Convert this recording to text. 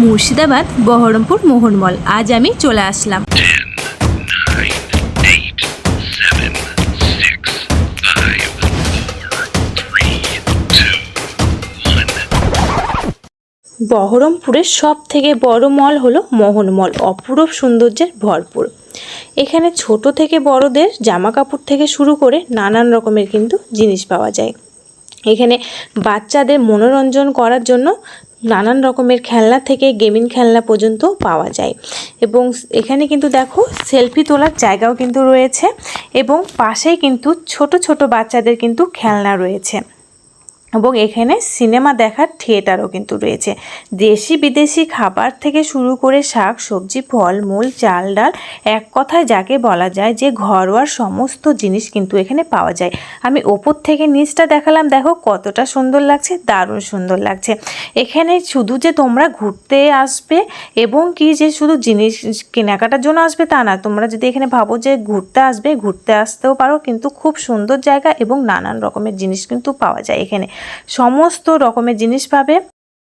মুর্শিদাবাদ বহরমপুর মোহন মল। আজ আমি চলে আসলাম। 10, 9, 8, 7, 6, 5, 4, 3, 2, 1. বহরমপুরের সব থেকে বড় মল হলো মোহন মল, অপরূপ সৌন্দর্যের ভরপুর। এখানে ছোট থেকে বড়দের জামা কাপড় থেকে শুরু করে নানান রকমের কিন্তু জিনিস পাওয়া যায়। এখানে বাচ্চাদের মনোরঞ্জন করার জন্য নানান রকমের খেলনা থেকে গেমিং খেলনা পর্যন্ত পাওয়া যায়। এবং এখানে কিন্তু দেখো সেলফি তোলার জায়গাও কিন্তু রয়েছে, এবং পাশেই কিন্তু ছোট ছোট বাচ্চাদের কিন্তু খেলনা রয়েছে, এবং এখানে সিনেমা দেখার থিয়েটারও কিন্তু রয়েছে। দেশি বিদেশি খাবার থেকে শুরু করে শাক সবজি ফলমূল চাল ডাল, এক কথায় যাকে বলা যায় যে ঘরোয়া সমস্ত জিনিস কিন্তু এখানে পাওয়া যায়। আমি ওপর থেকে নিচটা দেখালাম, দেখো কতটা সুন্দর লাগছে, দারুণ সুন্দর লাগছে। এখানে শুধু যে তোমরা ঘুরতে আসবে এবং কি যে শুধু জিনিস কেনাকাটার জন্য আসবে তা না, তোমরা যদি এখানে ভাবো যে ঘুরতে আসবে, ঘুরতে আসতেও পারো, কিন্তু খুব সুন্দর জায়গা এবং নানান রকমের জিনিস কিন্তু পাওয়া যায়। এখানে সমস্ত রকমের জিনিস পাবে।